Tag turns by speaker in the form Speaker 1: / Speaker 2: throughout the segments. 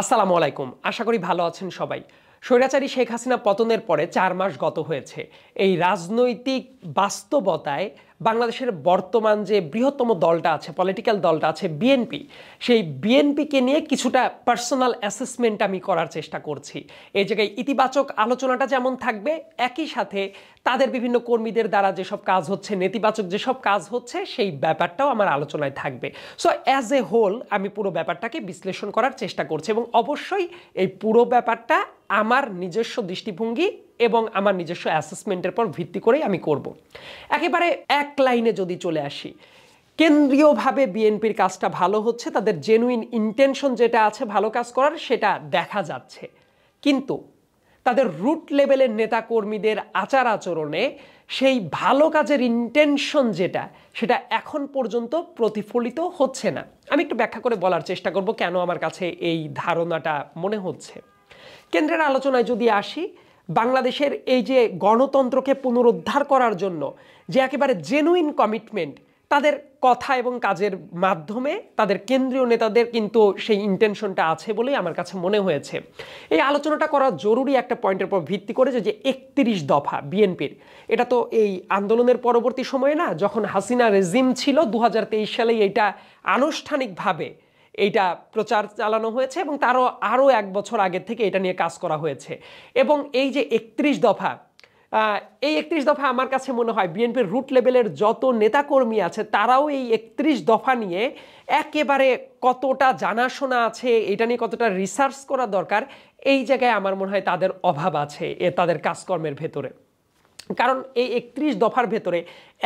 Speaker 1: আসসালামু আলাইকুম। আশা করি ভালো আছেন সবাই। স্বৈরাচারী শেখ হাসিনা পতনের পরে ৪ মাস গত হয়েছে। এই রাজনৈতিক বাস্তবতায় বাংলাদেশের বর্তমান যে বৃহত্তম দলটা আছে, পলিটিক্যাল দলটা আছে বিএনপি, সেই বিএনপিকে নিয়ে কিছুটা পার্সোনাল অ্যাসেসমেন্ট আমি করার চেষ্টা করছি। এই জায়গায় ইতিবাচক আলোচনাটা যেমন থাকবে, একই সাথে তাদের বিভিন্ন কর্মীদের দ্বারা যেসব কাজ হচ্ছে, নেতিবাচক যেসব কাজ হচ্ছে, সেই ব্যাপারটাও আমার আলোচনায় থাকবে। সো অ্যাজ এ হোল আমি পুরো ব্যাপারটাকে বিশ্লেষণ করার চেষ্টা করছি এবং অবশ্যই এই পুরো ব্যাপারটা আমার নিজস্ব দৃষ্টিভঙ্গি এবং আমার নিজস্ব অ্যাসেসমেন্টের পর ভিত্তি করেই আমি করব। একেবারে এক লাইনে যদি চলে আসি, কেন্দ্রীয়ভাবে বিএনপির কাজটা ভালো হচ্ছে, তাদের জেনুইন ইন্টেনশন যেটা আছে ভালো কাজ করার সেটা দেখা যাচ্ছে, কিন্তু তাদের রুট লেভেলের নেতাকর্মীদের আচার আচরণে সেই ভালো কাজের ইন্টেনশন যেটা, সেটা এখন পর্যন্ত প্রতিফলিত হচ্ছে না। আমি একটু ব্যাখ্যা করে বলার চেষ্টা করব কেন আমার কাছে এই ধারণাটা মনে হচ্ছে। কেন্দ্রের আলোচনায় যদি আসি, বাংলাদেশের এই যে গণতন্ত্রকে পুনরুদ্ধার করার জন্য যে একেবারে জেনুইন কমিটমেন্ট, তাদের কথা এবং কাজের মাধ্যমে তাদের কেন্দ্রীয় নেতাদের কিন্তু সেই ইন্টেনশনটা আছে বলেই আমার কাছে মনে হয়েছে। এই আলোচনাটা করা জরুরি একটা পয়েন্টের উপর ভিত্তি করে যে ৩১ দফা বিএনপির, এটা তো এই আন্দোলনের পরবর্তী সময়ে না, যখন হাসিনা রেজিম ছিল ২০২৩ সালেই এটা আনুষ্ঠানিকভাবে এইটা প্রচার চালানো হয়েছে এবং তারও আরও ১ বছর আগের থেকে এটা নিয়ে কাজ করা হয়েছে। এবং এই যে ৩১ দফা, এই ৩১ দফা আমার কাছে মনে হয় বিএনপির রুট লেভেলের যত নেতাকর্মী আছে তারাও এই ৩১ দফা নিয়ে একেবারে কতটা জানাশোনা আছে, এটা নিয়ে কতটা রিসার্চ করা দরকার, এই জায়গায় আমার মনে হয় তাদের অভাব আছে তাদের কাজকর্মের ভেতরে। কারণ এই ৩১ দফার ভেতরে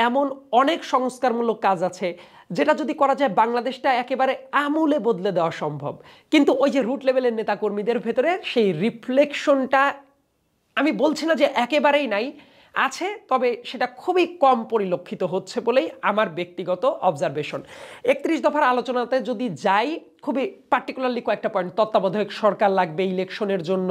Speaker 1: এমন অনেক সংস্কারমূলক কাজ আছে যেটা যদি করা যায় বাংলাদেশটা একেবারে আমূলে বদলে দেওয়া সম্ভব, কিন্তু ওই যে রুট লেভেলের নেতাকর্মীদের ভেতরে সেই রিফ্লেকশনটা, আমি বলছি না যে একেবারেই নাই, আছে, তবে সেটা খুবই কম পরিলক্ষিত হচ্ছে বলেই আমার ব্যক্তিগত অবজারভেশন। ৩১ দফার আলোচনাতে যদি যাই, খুবই পার্টিকুলারলি কয়েকটা পয়েন্ট: তত্ত্বাবধায়ক সরকার লাগবে ইলেকশনের জন্য,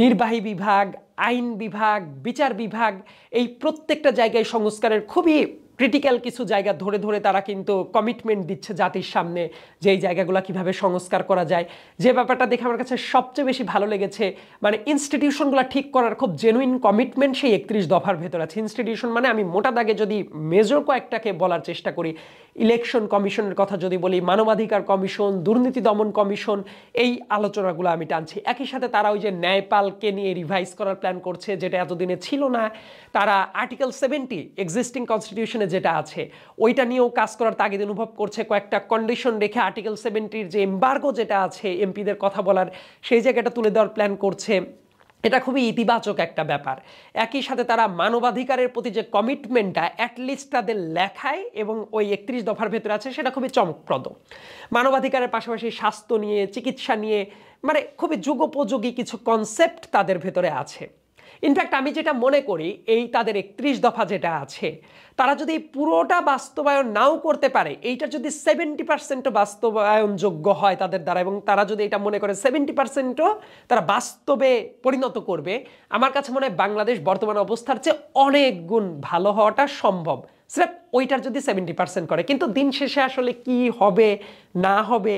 Speaker 1: নির্বাহী বিভাগ, আইন বিভাগ, বিচার বিভাগ, এই প্রত্যেকটা জায়গায় সংস্কারের খুবই ক্রিটিক্যাল কিছু জায়গা ধরে ধরে তারা কিন্তু কমিটমেন্ট দিচ্ছে জাতির সামনে যে এই জায়গাগুলো কীভাবে সংস্কার করা যায়। যে ব্যাপারটা দেখে আমার কাছে সবচেয়ে বেশি ভালো লেগেছে, মানে ইনস্টিটিউশনগুলো ঠিক করার খুব জেনুইন কমিটমেন্ট সেই ৩১ দফার ভেতর আছে। ইনস্টিটিউশন মানে আমি মোটা দাগে যদি মেজর কয়েকটাকে বলার চেষ্টা করি, ইলেকশন কমিশনের কথা যদি বলি, মানবাধিকার কমিশন, দুর্নীতি দমন কমিশন, এই আলোচনাগুলো আমি টানছি। একই সাথে তারা ওই যে ন্যায়পালকে নিয়ে রিভাইজ করার প্ল্যান করছে, যেটা এতদিনে ছিল না। তারা আর্টিকেল 70 এক্সিস্টিং কনস্টিটিউশনে যেটা আছে ওইটা নিয়েও কাজ করার তাগিদ অনুভব করছে, কয়েকটা কন্ডিশন রেখে আর্টিকেল 70-র যে এমবার্গো যেটা আছে এমপিদের কথা বলার, সেই জায়গাটা তুলে দেওয়ার প্ল্যান করছে। এটা খুবই ইতিবাচক একটা ব্যাপার। একই সাথে তারা মানবাধিকারের প্রতি যে কমিটমেন্টটা অ্যাটলিস্ট তাদের লেখায় এবং ওই ৩১ দফার ভেতরে আছে, সেটা খুবই চমকপ্রদ। মানবাধিকারের পাশাপাশি স্বাস্থ্য নিয়ে, চিকিৎসা নিয়ে, মানে খুবই যুগোপযোগী কিছু কনসেপ্ট তাদের ভেতরে আছে। ইনফ্যাক্ট আমি যেটা মনে করি, এই তাদের ৩১ দফা যেটা আছে, তারা যদি পুরোটা বাস্তবায়ন নাও করতে পারে, এইটা যদি 70% বাস্তবায়নযোগ্য হয় তাদের দ্বারা, এবং তারা যদি এটা মনে করে 70%ও তারা বাস্তবে পরিণত করবে, আমার কাছে মনে হয় বাংলাদেশ বর্তমান অবস্থার চেয়ে অনেক গুণ ভালো হওয়াটা সম্ভব, স্রেফ ওইটার যদি 70% করে। কিন্তু দিন শেষে আসলে কি হবে না হবে,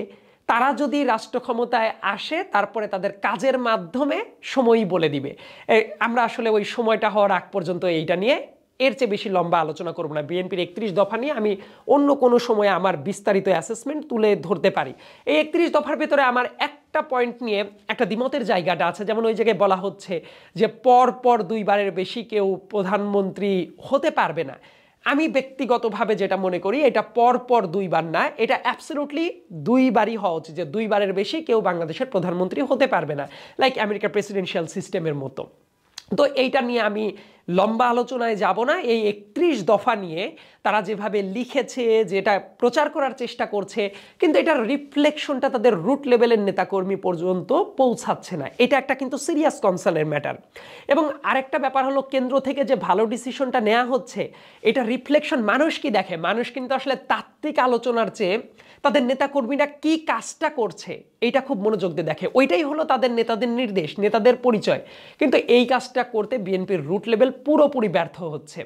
Speaker 1: তারা যদি রাষ্ট্র ক্ষমতায় আসে তারপরে তাদের কাজের মাধ্যমে সময়ই বলে দিবে। আমরা আসলে ওই সময়টা হওয়ার আগ পর্যন্ত এইটা নিয়ে এর চেয়ে বেশি লম্বা আলোচনা করব না। বিএনপির ৩১ দফা নিয়ে আমি অন্য কোনো সময়ে আমার বিস্তারিত অ্যাসেসমেন্ট তুলে ধরতে পারি। এই ৩১ দফার ভেতরে আমার একটা পয়েন্ট নিয়ে একটা দ্বিমতের জায়গাটা আছে। যেমন ওই জায়গায় বলা হচ্ছে যে পর পর ২ বারের বেশি কেউ প্রধানমন্ত্রী হতে পারবে না। আমি ব্যক্তিগতভাবে যেটা মনে করি, এটা পর পর ২ বার না, এটা অ্যাবসলিউটলি ২ বারই হওয়া উচিত, যে ২ বারের বেশি কেউ বাংলাদেশের প্রধানমন্ত্রী হতে পারবে না, লাইক আমেরিকার প্রেসিডেন্সিয়াল সিস্টেমের মতো। তো এইটা নিয়ে আমি লম্বা আলোচনায় যাব না। এই ৩১ দফা নিয়ে তারা যেভাবে লিখেছে, যেটা প্রচার করার চেষ্টা করছে, কিন্তু এটার রিফ্লেকশনটা তাদের রুট লেভেলের নেতাকর্মী পর্যন্ত পৌঁছাচ্ছে না। এটা একটা কিন্তু সিরিয়াস কনসার্নের ম্যাটার। এবং আরেকটা ব্যাপার হলো, কেন্দ্র থেকে যে ভালো ডিসিশনটা নেওয়া হচ্ছে, এটা রিফ্লেকশন মানুষ কি দেখে, মানুষ কিন্তু আসলে তাত্ত্বিক আলোচনার চেয়ে তাদের নেতাকর্মীরা কি কাজটা করছে এইটা খুব মনোযোগ দিয়ে দেখে। ওইটাই হলো তাদের নেতাদের নির্দেশ, নেতাদের পরিচয়। কিন্তু এই কাজটা করতে বিএনপির রুট লেভেল পুরোপুরি ব্যর্থ হচ্ছে।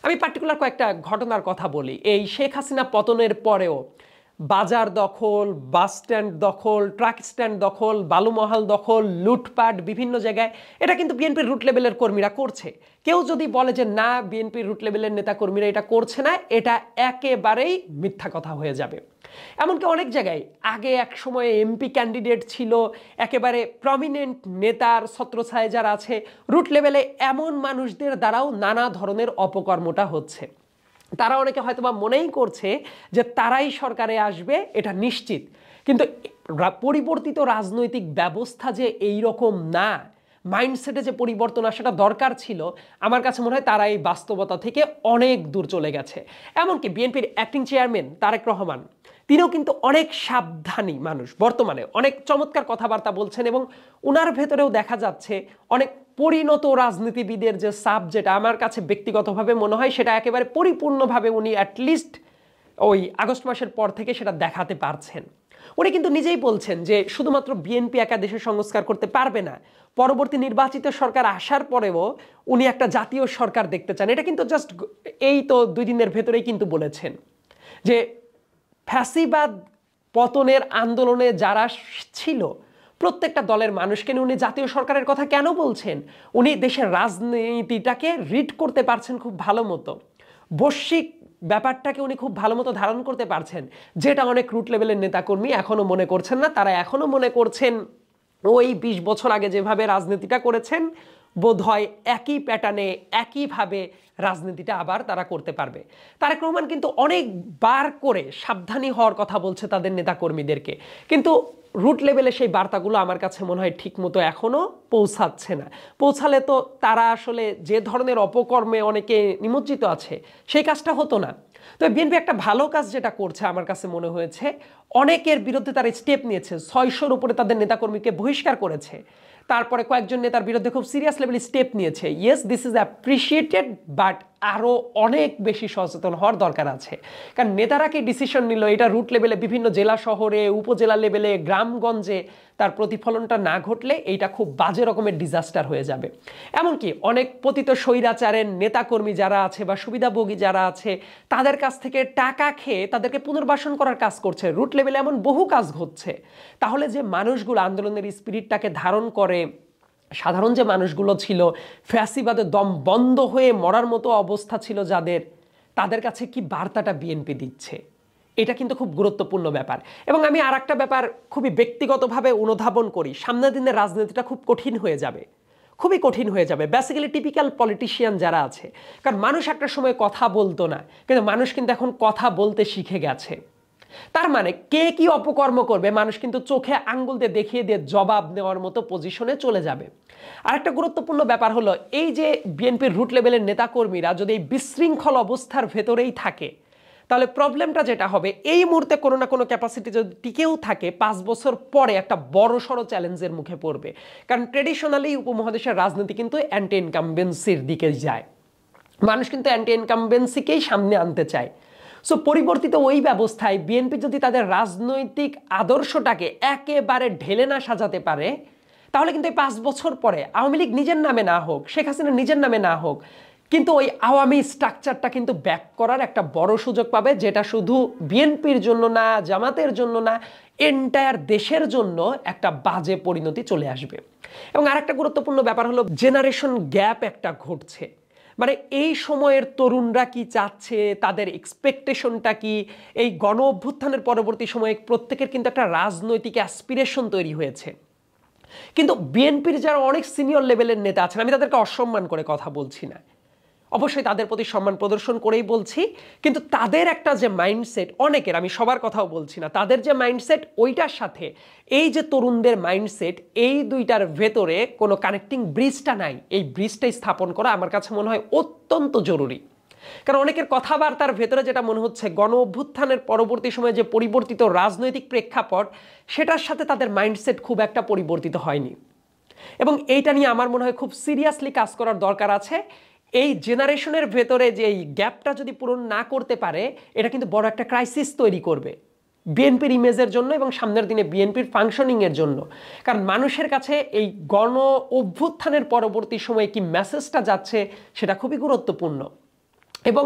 Speaker 1: আমি পার্টিকুলার কয়েকটা ঘটনার কথা বলি। এই শেখ হাসিনা পতনের পরেও বাজার দখল, বাস স্ট্যান্ড দখল, ট্রাক স্ট্যান্ড দখল, বালুমহাল দখল, লুটপাট বিভিন্ন জায়গায়, এটা কিন্তু বিএনপির রুট লেভেলের কর্মীরা করছে। কেউ যদি বলে যে না বিএনপির রুট লেভেলের নেতা কর্মীরা এটা করছে না, এটা একেবারেই মিথ্যা কথা হয়ে যাবে। এমনকি অনেক জায়গায় আগে এক সময়ে এমপি ক্যান্ডিডেট ছিল, একেবারে প্রমিনেন্ট নেতার ছত্রছায়ায় যারা আছে, রুট লেভেলে এমন মানুষদের দ্বারাও নানা ধরনের অপকর্মটা হচ্ছে। তারা অনেকে হয়তোবা মনেই করছে যে তারাই সরকারে আসবে, এটা নিশ্চিত। কিন্তু পরিবর্তিত রাজনৈতিক ব্যবস্থা যে এই রকম না, মাইন্ডসেটে যে পরিবর্তন আসাটা দরকার ছিল, আমার কাছে মনে হয় তারা এই বাস্তবতা থেকে অনেক দূর চলে গেছে। এমনকি বিএনপির অ্যাক্টিং চেয়ারম্যান তারেক রহমান, তিনিও কিন্তু অনেক সাবধানী মানুষ, বর্তমানে অনেক চমৎকার কথাবার্তা বলছেন, এবং ওনার ভেতরেও দেখা যাচ্ছে অনেক পরিণত রাজনীতিবিদের যে সাব, যেটা আমার কাছে ব্যক্তিগতভাবে মনে হয় সেটা একেবারে পরিপূর্ণভাবে উনি অ্যাটলিস্ট ওই আগস্ট মাসের পর থেকে সেটা দেখাতে পারছেন। উনি কিন্তু নিজেই বলছেন যে শুধুমাত্র বিএনপি একা দেশের সংস্কার করতে পারবে না, পরবর্তী নির্বাচিত সরকার আসার পরেও উনি একটা জাতীয় সরকার দেখতে চান। এটা কিন্তু জাস্ট এই তো 2 দিনের ভেতরেই কিন্তু বলেছেন যে ফ্যাসিবাদ পতনের আন্দোলনে যারা ছিল প্রত্যেকটা দলের মানুষকে নিয়ে উনি জাতীয় সরকারের কথা কেন বলছেন? উনি দেশের রাজনীতিটাকে রিড করতে পারছেন খুব ভালো মতো, বৈশ্বিক ব্যাপারটাকে উনি খুব ভালো মতো ধারণ করতে পারছেন, যেটা অনেক রুট লেভেলের নেতাকর্মী এখনো মনে করছেন না। তারা এখনো মনে করছেন ওই 20 বছর আগে যেভাবে রাজনীতিটা করেছেন, বোধ হয় একই প্যাটার্নে একইভাবে রাজনীতিটা আবার তারা করতে পারবে। তারেক রহমান কিন্তু অনেকবার করে সাবধানী হওয়ার কথা বলছে তাদের নেতাকর্মীদেরকে, কিন্তু রুট লেভেলে সেই বার্তাগুলো আমার কাছে মনে হয় ঠিক মতো এখনও পৌঁছাচ্ছে না। পৌঁছালে তো তারা আসলে যে ধরনের অপকর্মে অনেকে নিমজ্জিত আছে সেই কাজটা হতো না। তো বিএনপি একটা ভালো কাজ যেটা করছে আমার কাছে মনে হয়েছে, অনেকের বিরুদ্ধে তারা স্টেপ নিয়েছে, 600-র উপরে তাদের নেতাকর্মীকে বহিষ্কার করেছে, তারপরে কয়েকজন নেতার বিরুদ্ধে খুব সিরিয়াস লেভেলে স্টেপ নিয়েছে। Yes, this is appreciated, but আরও অনেক বেশি সচেতন হওয়ার দরকার আছে। কারণ নেতারা কি ডিসিশন নিল, এটা রুট লেভেলে বিভিন্ন জেলা শহরে, উপজেলা লেভেলে, গ্রামগঞ্জে তার প্রতিফলনটা না ঘটলে এইটা খুব বাজে রকমের ডিজাস্টার হয়ে যাবে। এমনকি অনেক পতিত স্বৈরাচারের নেতাকর্মী যারা আছে বা সুবিধাভোগী যারা আছে, তাদের কাছ থেকে টাকা খেয়ে তাদেরকে পুনর্বাসন করার কাজ করছে। রুট লেভেলে এমন বহু কাজ ঘটছে। তাহলে যে মানুষগুলো আন্দোলনের স্পিরিটটাকে ধারণ করে, সাধারণ যে মানুষগুলো ছিল, ফ্যাসিবাদে দম বন্ধ হয়ে মরার মতো অবস্থা ছিল যাদের, তাদের কাছে কি বার্তাটা বিএনপি দিচ্ছে, এটা কিন্তু খুব গুরুত্বপূর্ণ ব্যাপার। এবং আমি আর একটা ব্যাপার খুবই ব্যক্তিগতভাবে অনুধাবন করি, সামনের দিনের রাজনীতিটা খুব কঠিন হয়ে যাবে, খুবই কঠিন হয়ে যাবে। বেসিক্যালি টিপিক্যাল পলিটিশিয়ান যারা আছে, কারণ মানুষ একটা সময় কথা বলতো না, কিন্তু মানুষ কিন্তু এখন কথা বলতে শিখে গেছে। তার মানে কে কি অপকর্ম করবে মানুষ কিন্তু চোখে আঙ্গুল দিয়ে দেখিয়ে দিয়ে জবাব নেওয়ার মতো পজিশনে চলে যাবে। আরেকটা গুরুত্বপূর্ণ ব্যাপার হলো, এই যে বিএনপির রুট লেভেলের নেতাকর্মীরা যদি এই বিশৃঙ্খল অবস্থার ভেতরেই থাকে, তাহলে প্রবলেমটা যেটা হবে, এই মুহূর্তে কোনো না কোনো ক্যাপাসিটি যদি টিকেও থাকে, 5 বছর পরে একটা বড়সড় চ্যালেঞ্জের মুখে পড়বে। কারণ ট্রেডিশনালি উপমহাদেশের রাজনীতি কিন্তু অ্যান্টি ইনকামবেন্সির দিকে যায়, মানুষ কিন্তু অ্যান্টি ইনকামবেন্সিকেই সামনে আনতে চায়। সো পরিবর্তিত ওই ব্যবস্থায় বিএনপি যদি তাদের রাজনৈতিক আদর্শটাকে একেবারে ঢেলে না সাজাতে পারে, তাহলে কিন্তু এই 5 বছর পরে আওয়ামী লীগ নিজের নামে না হোক, শেখ হাসিনা নিজের নামে না হোক, কিন্তু ওই আওয়ামী স্ট্রাকচারটা কিন্তু ব্যাক করার একটা বড় সুযোগ পাবে, যেটা শুধু বিএনপির জন্য না, জামাতের জন্য না, এন্টায়ার দেশের জন্য একটা বাজে পরিণতি চলে আসবে। এবং আরেকটা গুরুত্বপূর্ণ ব্যাপার হলো, জেনারেশন গ্যাপ একটা ঘটছে। মানে এই সময়ের তরুণরা কি চাচ্ছে, তাদের এক্সপেকটেশনটা কি, এই গণ অভ্যুত্থানের পরবর্তী সময়ে প্রত্যেকের কিন্তু একটা রাজনৈতিক অ্যাসপিরেশন তৈরি হয়েছে। কিন্তু বিএনপির যারা অনেক সিনিয়র লেভেলের নেতা আছেন, আমি তাদেরকে অসম্মান করে কথা বলছি না, অবশ্যই তাদের প্রতি সম্মান প্রদর্শন করেই বলছি, কিন্তু তাদের একটা যে মাইন্ডসেট, অনেকের, আমি সবার কথাও বলছি না, তাদের যে মাইন্ডসেট ওইটার সাথে এই যে তরুণদের মাইন্ডসেট, এই দুইটার ভেতরে কোনো কানেক্টিং ব্রিজটা নাই। এই ব্রিজটাই স্থাপন করা আমার কাছে মনে হয় অত্যন্ত জরুরি। কারণ অনেকের কথাবার্তার ভেতরে যেটা মনে হচ্ছে, গণ অভ্যুত্থানের পরবর্তী সময়ে যে পরিবর্তিত রাজনৈতিক প্রেক্ষাপট, সেটার সাথে তাদের মাইন্ডসেট খুব একটা পরিবর্তিত হয়নি। এবং এইটা নিয়ে আমার মনে হয় খুব সিরিয়াসলি কাজ করার দরকার আছে। এই জেনারেশনের ভেতরে যে এই গ্যাপটা যদি পূরণ না করতে পারে, এটা কিন্তু বড় একটা ক্রাইসিস তৈরি করবে বিএনপির ইমেজের জন্য এবং সামনের দিনে বিএনপির ফাংশনিংয়ের জন্য। কারণ মানুষের কাছে এই গণ অভ্যুত্থানের পরবর্তী সময়ে কি মেসেজটা যাচ্ছে, সেটা খুবই গুরুত্বপূর্ণ। এবং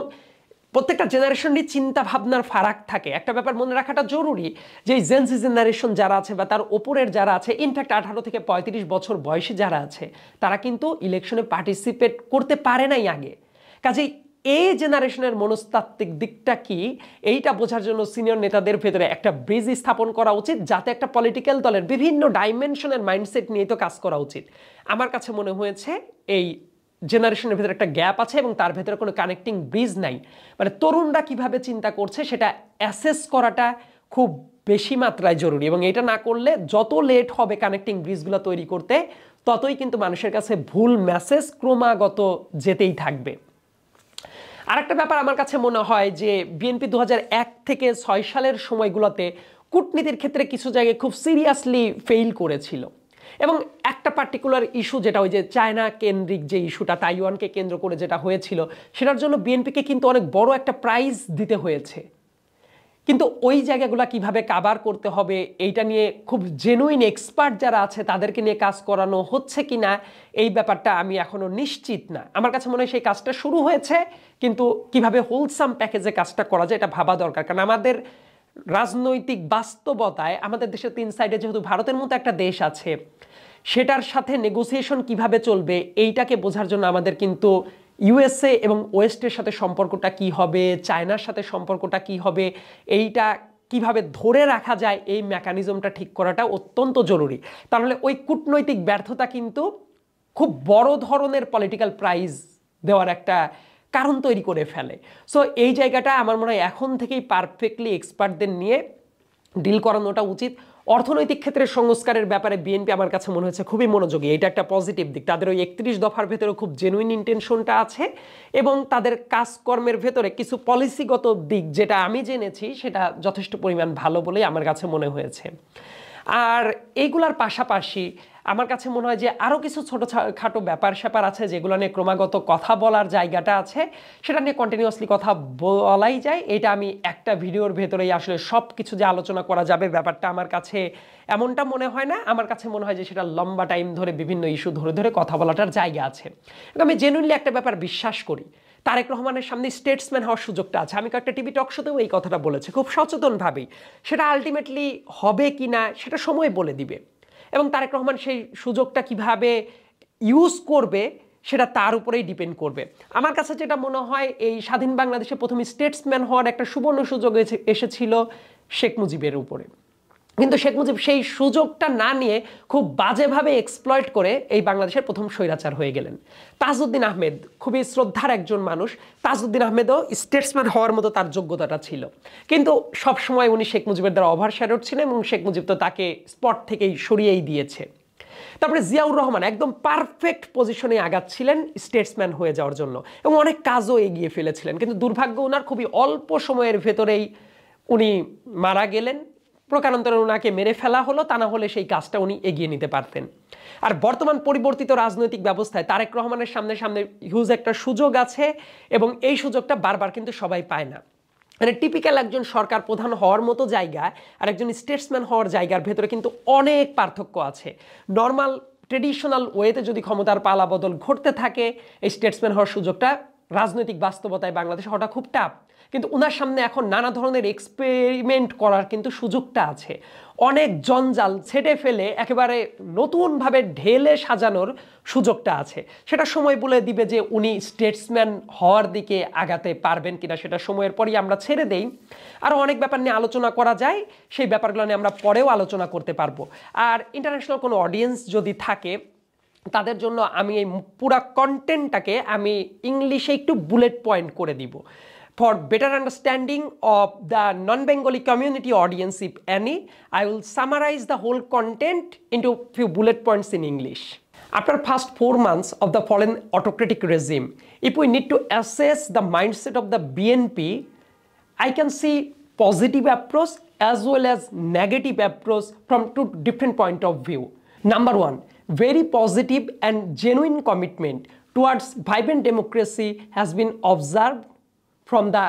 Speaker 1: প্রত্যেকটা জেনারেশনের চিন্তা ভাবনার ফারাক থাকে। একটা ব্যাপার মনে রাখাটা জরুরি যে এই জেনজি জেনারেশন যারা আছে বা তার ওপরের যারা আছে, ইনফ্যাক্ট 18 থেকে 35 বছর বয়সী যারা আছে, তারা কিন্তু ইলেকশনে পার্টিসিপেট করতে পারে নাই আগে। কাজেই এই জেনারেশনের মনস্তাত্ত্বিক দিকটা কি, এইটা বোঝার জন্য সিনিয়র নেতাদের ভেতরে একটা ব্রিজ স্থাপন করা উচিত, যাতে একটা পলিটিক্যাল দলের বিভিন্ন ডাইমেনশনের মাইন্ডসেট নিয়ে তো কাজ করা উচিত। আমার কাছে মনে হয়েছে এই জেনারেশনের ভেতরে একটা গ্যাপ আছে এবং তার ভেতরে কোনো কানেক্টিং ব্রিজ নাই। মানে তরুণরা কিভাবে চিন্তা করছে সেটা অ্যাসেস করাটা খুব বেশি মাত্রায় জরুরি, এবং এটা না করলে যত লেট হবে কানেক্টিং ব্রিজগুলো তৈরি করতে, ততই কিন্তু মানুষের কাছে ভুল মেসেজ ক্রমাগত যেতেই থাকবে। আরেকটা ব্যাপার আমার কাছে মনে হয় যে বিএনপি 2001 থেকে 6 সালের সময়গুলোতে কূটনীতির ক্ষেত্রে কিছু জায়গায় খুব সিরিয়াসলি ফেইল করেছিল, এবং একটা পার্টিকুলার ইস্যু যেটা ওই যে চায়না কেন্দ্রিক যে ইস্যুটা, তাইওয়ানকে কেন্দ্র করে যেটা হয়েছিল, সেটার জন্য বিএনপিকে কিন্তু অনেক বড় একটা প্রাইজ দিতে হয়েছে। কিন্তু ওই জায়গাগুলো কিভাবে কাভার করতে হবে এইটা নিয়ে খুব জেনুইন এক্সপার্ট যারা আছে তাদেরকে নিয়ে কাজ করানো হচ্ছে কিনা, এই ব্যাপারটা আমি এখনো নিশ্চিত না। আমার কাছে মনে হয় সেই কাজটা শুরু হয়েছে, কিন্তু কিভাবে হোলসাম প্যাকেজে কাজটা করা যায় এটা ভাবা দরকার। কারণ আমাদের রাজনৈতিক বাস্তবতায় আমাদের দেশের 3 সাইডে যেহেতু ভারতের মতো একটা দেশ আছে, সেটার সাথে নেগোসিয়েশন কিভাবে চলবে এইটাকে বোঝার জন্য আমাদের কিন্তু ইউএসএ এবং ওয়েস্টের সাথে সম্পর্কটা কি হবে, চায়নার সাথে সম্পর্কটা কি হবে, এইটা কিভাবে ধরে রাখা যায়, এই মেকানিজমটা ঠিক করাটা অত্যন্ত জরুরি। তাহলে ওই কূটনৈতিক ব্যর্থতা কিন্তু খুব বড় ধরনের পলিটিক্যাল প্রাইজ দেওয়ার একটা কারণ তৈরি করে ফেলে। সো এই জায়গাটা আমার মনে হয় এখন থেকেই পারফেক্টলি এক্সপার্টদের নিয়ে ডিল করানোটা উচিত। অর্থনৈতিক ক্ষেত্রে সংস্কারের ব্যাপারে বিএনপি আমার কাছে মনে হচ্ছে খুবই মনোযোগী, এটা একটা পজিটিভ দিক। তাদের ওই 31 দফার ভেতরে খুব জেনুইন ইন্টেনশনটা আছে, এবং তাদের কাজকর্মের ভেতরে কিছু পলিসিগত দিক যেটা আমি জেনেছি সেটা যথেষ্ট পরিমাণ ভালো বলেই আমার কাছে মনে হয়েছে। আর এইগুলার পাশাপাশি আমার কাছে মনে হয় যে আরও কিছু ছোটোখাটো ব্যাপার স্যাপার আছে যেগুলো নিয়ে ক্রমাগত কথা বলার জায়গাটা আছে, সেটা নিয়ে কন্টিনিউয়াসলি কথা বলাই যায়। এটা আমি একটা ভিডিওর ভেতরেই আসলে সব কিছু যে আলোচনা করা যাবে ব্যাপারটা আমার কাছে এমনটা মনে হয় না। আমার কাছে মনে হয় যে সেটা লম্বা টাইম ধরে বিভিন্ন ইস্যু ধরে ধরে কথা বলাটার জায়গা আছে। আমি জেনুইনলি একটা ব্যাপার বিশ্বাস করি, তারেক রহমানের সামনে স্টেটসম্যান হওয়ার সুযোগটা আছে। আমি কয়েকটা টিভি টক শোতেও এই কথাটা বলেছি খুব সচেতনভাবেই। সেটা আলটিমেটলি হবে কি না সেটা সময় বলে দিবে, এবং তারেক রহমান সেই সুযোগটা কিভাবে ইউজ করবে সেটা তার উপরেই ডিপেন্ড করবে। আমার কাছে যেটা মনে হয়, এই স্বাধীন বাংলাদেশে প্রথম স্টেটসম্যান হওয়ার একটা সুবর্ণ সুযোগ এসেছিল শেখ মুজিবের উপরে, কিন্তু শেখ মুজিব সেই সুযোগটা না নিয়ে খুব বাজেভাবে এক্সপ্লয়েট করে এই বাংলাদেশের প্রথম স্বৈরাচার হয়ে গেলেন। তাজউদ্দিন আহমেদ খুবই শ্রদ্ধার একজন মানুষ, তাজউদ্দিন আহমেদও স্টেটসম্যান হওয়ার মতো তার যোগ্যতাটা ছিল, কিন্তু সবসময় উনি শেখ মুজিবের দ্বারা ওভারশ্যাডোড ছিলেন, এবং শেখ মুজিব তো তাকে স্পট থেকেই সরিয়েই দিয়েছে। তারপরে জিয়াউর রহমান একদম পারফেক্ট পজিশনে আগাচ্ছিলেন স্টেটসম্যান হয়ে যাওয়ার জন্য, এবং অনেক কাজও এগিয়ে ফেলেছিলেন, কিন্তু দুর্ভাগ্য ওনার খুবই অল্প সময়ের ভেতরেই উনি মারা গেলেন। প্রকারান্তরে ওনাকে মেরে ফেলা হলো, তা না হলে সেই কাজটা উনি এগিয়ে নিতে পারতেন। আর বর্তমান পরিবর্তিত রাজনৈতিক ব্যবস্থায় তারেক রহমানের সামনে হিউজ একটা সুযোগ আছে, এবং এই সুযোগটা বারবার কিন্তু সবাই পায় না। মানে টিপিক্যাল একজন সরকার প্রধান হওয়ার মতো জায়গা আর একজন স্টেটসম্যান হওয়ার জায়গার ভেতরে কিন্তু অনেক পার্থক্য আছে। নর্মাল ট্রেডিশনাল ওয়েতে যদি ক্ষমতার পালা বদল ঘটতে থাকে, এই স্টেটসম্যান হওয়ার সুযোগটা রাজনৈতিক বাস্তবতায় বাংলাদেশে হওয়াটা খুব টাফ, কিন্তু ওনার সামনে এখন নানা ধরনের এক্সপেরিমেন্ট করার কিন্তু সুযোগটা আছে। অনেক জঞ্জাল ছেটে ফেলে একেবারে নতুনভাবে ঢেলে সাজানোর সুযোগটা আছে। সেটা সময় বলে দিবে যে উনি স্টেটসম্যান হওয়ার দিকে আগাতে পারবেন কিনা, সেটা সময়ের পরই আমরা ছেড়ে দেই। আরও অনেক ব্যাপার নিয়ে আলোচনা করা যায়, সেই ব্যাপারগুলো নিয়ে আমরা পরেও আলোচনা করতে পারবো। আর ইন্টারন্যাশনাল কোনো অডিয়েন্স যদি থাকে তাদের জন্য আমি এই পুরা কন্টেন্টটাকে আমি ইংলিশে একটু বুলেট পয়েন্ট করে দিব। For better understanding of the non-Bengali community audience, if any, I will summarize the whole content into few bullet points in English. After past 4 months of the fallen autocratic regime, if we need to assess the mindset of the BNP, I can see positive approach as well as negative approach from 2 different point of view. Number 1, very positive and genuine commitment towards vibrant democracy has been observed from the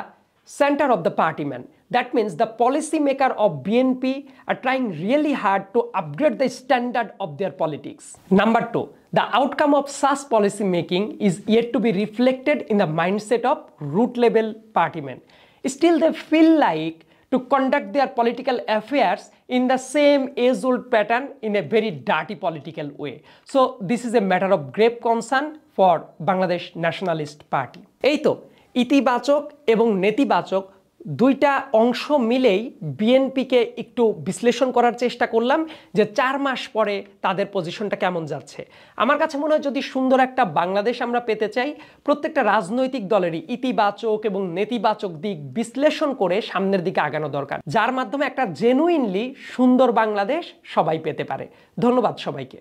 Speaker 1: center of the party man. That means the policymaker of BNP are trying really hard to upgrade the standard of their politics. Number two, the outcome of such policy making is yet to be reflected in the mindset of root level party men. Still, they feel like to conduct their political affairs in the same age-old pattern in a very dirty political way. So this is a matter of grave concern for Bangladesh Nationalist Party. এই তো ইতিবাচক এবং নেতিবাচক দুইটা অংশ মিলেই বিএনপিকে একটু বিশ্লেষণ করার চেষ্টা করলাম যে 4 মাস পরে তাদের পজিশনটা কেমন যাচ্ছে। আমার কাছে মনে হয় যদি সুন্দর একটা বাংলাদেশ আমরা পেতে চাই, প্রত্যেকটা রাজনৈতিক দলেরই ইতিবাচক এবং নেতিবাচক দিক বিশ্লেষণ করে সামনের দিকে আগানো দরকার, যার মাধ্যমে একটা জেনুইনলি সুন্দর বাংলাদেশ সবাই পেতে পারে। ধন্যবাদ সবাইকে।